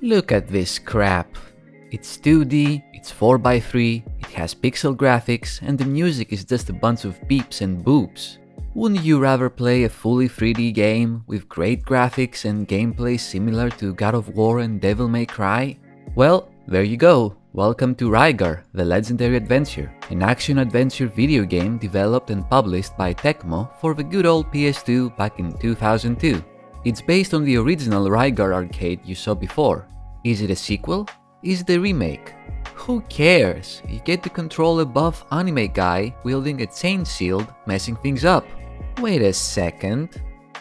Look at this crap. It's 2D, it's 4x3, it has pixel graphics, and the music is just a bunch of beeps and boops. Wouldn't you rather play a fully 3D game with great graphics and gameplay similar to God of War and Devil May Cry? Well, there you go. Welcome to Rygar, the Legendary Adventure, an action-adventure video game developed and published by Tecmo for the good old PS2 back in 2002. It's based on the original Rygar arcade you saw before. Is it a sequel? Is it a remake? Who cares? You get to control a buff anime guy wielding a chain shield, messing things up. Wait a second.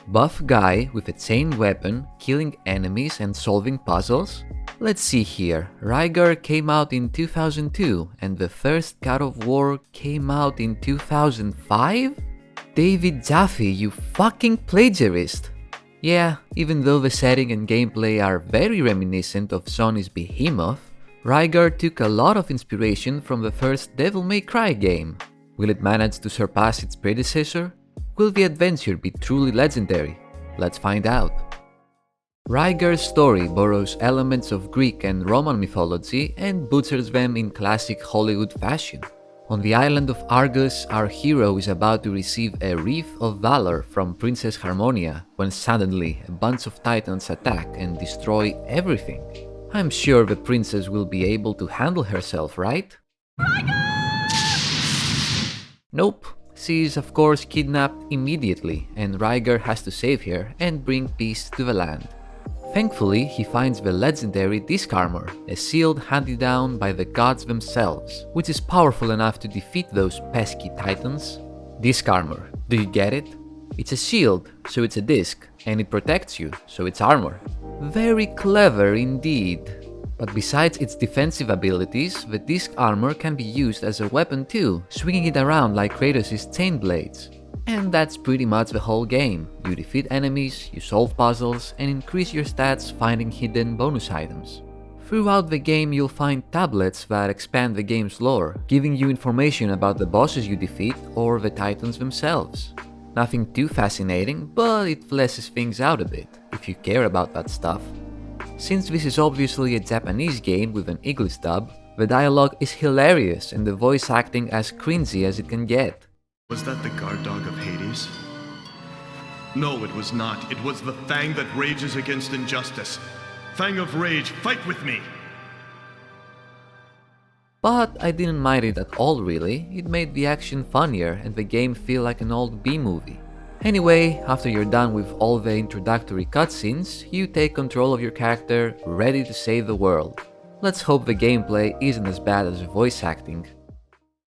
Buff guy with a chain weapon, killing enemies and solving puzzles? Let's see here. Rygar came out in 2002 and the first God of War came out in 2005? David Jaffe, you fucking plagiarist! Yeah, even though the setting and gameplay are very reminiscent of Sony's Behemoth, Rygar took a lot of inspiration from the first Devil May Cry game. Will it manage to surpass its predecessor? Will the adventure be truly legendary? Let's find out. Rygar's story borrows elements of Greek and Roman mythology and butchers them in classic Hollywood fashion. On the island of Argus, our hero is about to receive a Wreath of Valor from Princess Harmonia when suddenly a bunch of titans attack and destroy everything. I'm sure the princess will be able to handle herself, right? Rygar! Nope. She is of course kidnapped immediately and Rygar has to save her and bring peace to the land. Thankfully, he finds the legendary Disc Armor, a shield handed down by the gods themselves, which is powerful enough to defeat those pesky titans. Disc Armor, do you get it? It's a shield, so it's a disc, and it protects you, so it's armor. Very clever indeed. But besides its defensive abilities, the Disc Armor can be used as a weapon too, swinging it around like Kratos' chain blades. And that's pretty much the whole game. You defeat enemies, you solve puzzles, and increase your stats finding hidden bonus items. Throughout the game you'll find tablets that expand the game's lore, giving you information about the bosses you defeat or the titans themselves. Nothing too fascinating, but it fleshes things out a bit, if you care about that stuff. Since this is obviously a Japanese game with an English dub, the dialogue is hilarious and the voice acting as cringy as it can get. Was that the guard dog of Hades? No, it was not. It was the Fang that rages against injustice. Fang of Rage, fight with me! But I didn't mind it at all really, it made the action funnier and the game feel like an old B-movie. Anyway, after you're done with all the introductory cutscenes, you take control of your character, ready to save the world. Let's hope the gameplay isn't as bad as the voice acting.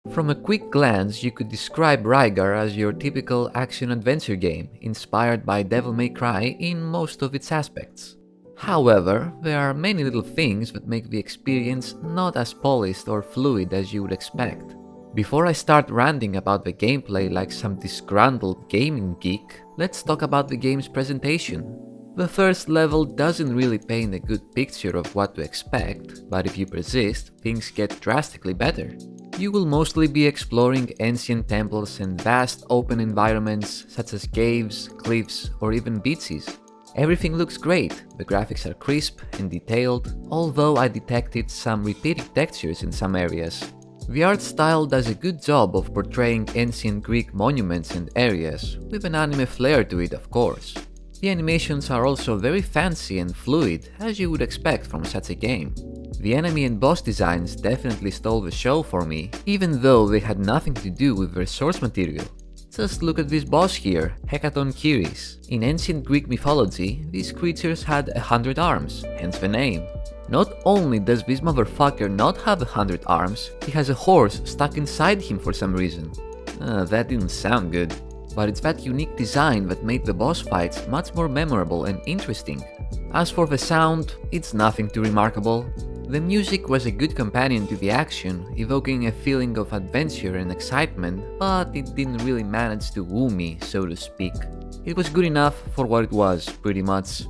From a quick glance, you could describe Rygar as your typical action-adventure game, inspired by Devil May Cry in most of its aspects. However, there are many little things that make the experience not as polished or fluid as you would expect. Before I start ranting about the gameplay like some disgruntled gaming geek, let's talk about the game's presentation. The first level doesn't really paint a good picture of what to expect, but if you persist, things get drastically better. You will mostly be exploring ancient temples and vast open environments such as caves, cliffs, or even beaches. Everything looks great, the graphics are crisp and detailed, although I detected some repeating textures in some areas. The art style does a good job of portraying ancient Greek monuments and areas, with an anime flair to it of course. The animations are also very fancy and fluid, as you would expect from such a game. The enemy and boss designs definitely stole the show for me, even though they had nothing to do with their source material. Just look at this boss here, Hecaton Kyris. In ancient Greek mythology, these creatures had 100 arms, hence the name. Not only does this motherfucker not have 100 arms, he has a horse stuck inside him for some reason. That didn't sound good. But it's that unique design that made the boss fights much more memorable and interesting. As for the sound, it's nothing too remarkable. The music was a good companion to the action, evoking a feeling of adventure and excitement, but it didn't really manage to woo me, so to speak. It was good enough for what it was, pretty much.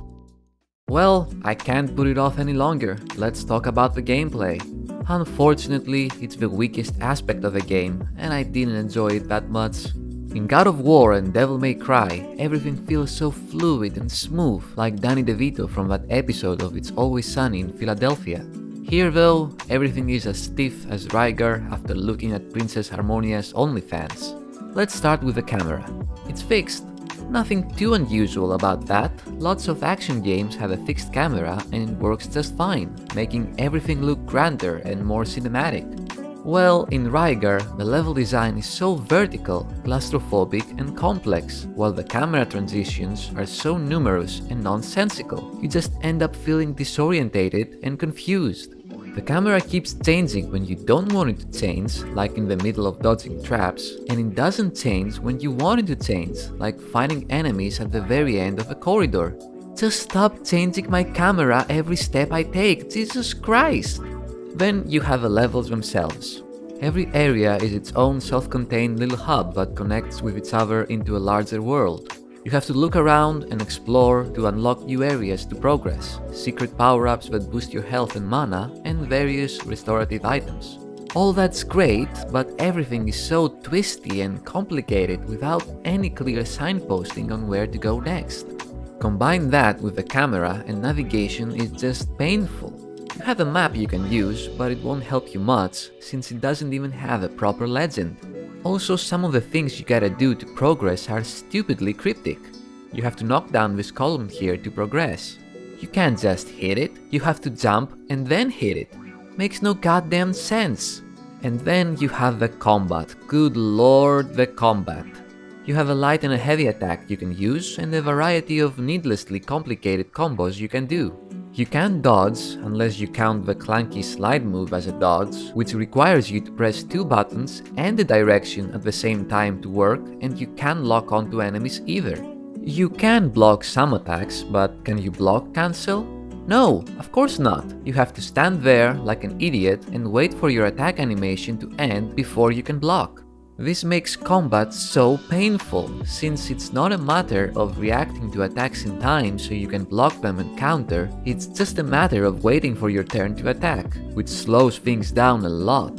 Well, I can't put it off any longer, let's talk about the gameplay. Unfortunately, it's the weakest aspect of the game, and I didn't enjoy it that much. In God of War and Devil May Cry, everything feels so fluid and smooth, like Danny DeVito from that episode of It's Always Sunny in Philadelphia. Here though, everything is as stiff as Rygar after looking at Princess Harmonia's OnlyFans. Let's start with the camera. It's fixed. Nothing too unusual about that. Lots of action games have a fixed camera and it works just fine, making everything look grander and more cinematic. Well, in Rygar, the level design is so vertical, claustrophobic and complex, while the camera transitions are so numerous and nonsensical. You just end up feeling disorientated and confused. The camera keeps changing when you don't want it to change, like in the middle of dodging traps, and it doesn't change when you want it to change, like fighting enemies at the very end of a corridor. Just stop changing my camera every step I take, Jesus Christ! Then you have the levels themselves. Every area is its own self-contained little hub that connects with each other into a larger world. You have to look around and explore to unlock new areas to progress, secret power-ups that boost your health and mana, and various restorative items. All that's great, but everything is so twisty and complicated without any clear signposting on where to go next. Combine that with the camera and navigation is just painful. You have a map you can use, but it won't help you much since it doesn't even have a proper legend. Also, some of the things you gotta do to progress are stupidly cryptic. You have to knock down this column here to progress. You can't just hit it, you have to jump and then hit it. Makes no goddamn sense. And then you have the combat. Good lord, the combat. You have a light and a heavy attack you can use and a variety of needlessly complicated combos you can do. You can't dodge unless you count the clunky slide move as a dodge, which requires you to press 2 buttons and the direction at the same time to work, and you can't lock onto enemies either. You can block some attacks, but can you block cancel? No, of course not. You have to stand there like an idiot and wait for your attack animation to end before you can block. This makes combat so painful, since it's not a matter of reacting to attacks in time so you can block them and counter, it's just a matter of waiting for your turn to attack, which slows things down a lot.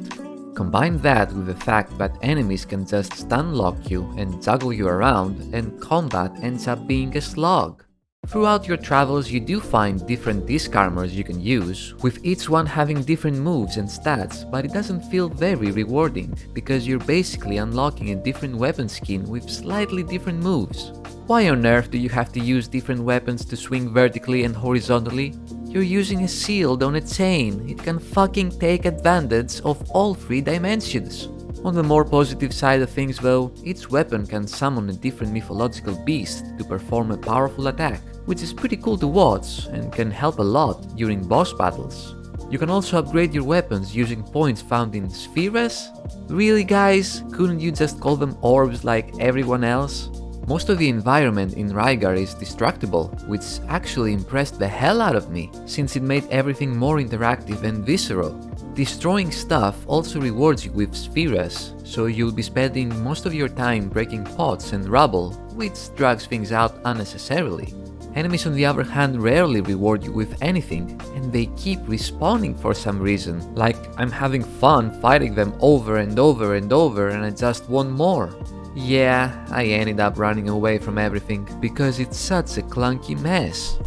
Combine that with the fact that enemies can just stun lock you and juggle you around, and combat ends up being a slog. Throughout your travels you do find different disc armors you can use, with each one having different moves and stats, but it doesn't feel very rewarding, because you're basically unlocking a different weapon skin with slightly different moves. Why on earth do you have to use different weapons to swing vertically and horizontally? You're using a shield on a chain, it can fucking take advantage of all 3 dimensions. On the more positive side of things though, each weapon can summon a different mythological beast to perform a powerful attack, which is pretty cool to watch and can help a lot during boss battles. You can also upgrade your weapons using points found in spheres? Really guys, couldn't you just call them orbs like everyone else? Most of the environment in Rygar is destructible, which actually impressed the hell out of me, since it made everything more interactive and visceral. Destroying stuff also rewards you with spheres, so you'll be spending most of your time breaking pots and rubble, which drags things out unnecessarily. Enemies on the other hand rarely reward you with anything, and they keep respawning for some reason, like I'm having fun fighting them over and over and over and I just want more. Yeah, I ended up running away from everything because it's such a clunky mess.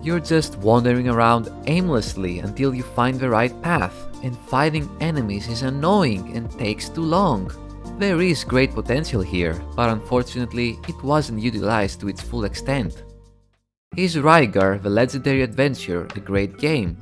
You're just wandering around aimlessly until you find the right path, and fighting enemies is annoying and takes too long. There is great potential here, but unfortunately it wasn't utilized to its full extent. Is Rygar, the legendary adventure, a great game?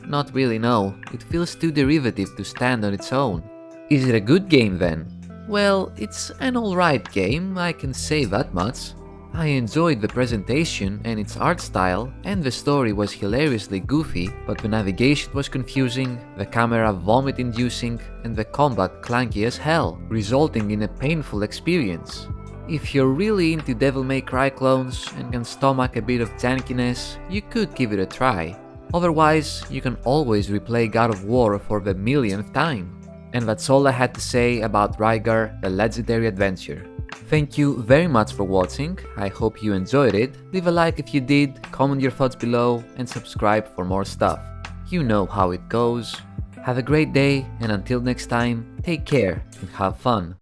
Not really, no. It feels too derivative to stand on its own. Is it a good game then? Well, it's an alright game, I can say that much. I enjoyed the presentation and its art style, and the story was hilariously goofy, but the navigation was confusing, the camera vomit-inducing, and the combat clunky as hell, resulting in a painful experience. If you're really into Devil May Cry clones and can stomach a bit of jankiness, you could give it a try. Otherwise, you can always replay God of War for the millionth time. And that's all I had to say about Rygar, the legendary adventure. Thank you very much for watching, I hope you enjoyed it. Leave a like if you did, comment your thoughts below, and subscribe for more stuff. You know how it goes. Have a great day, and until next time, take care and have fun.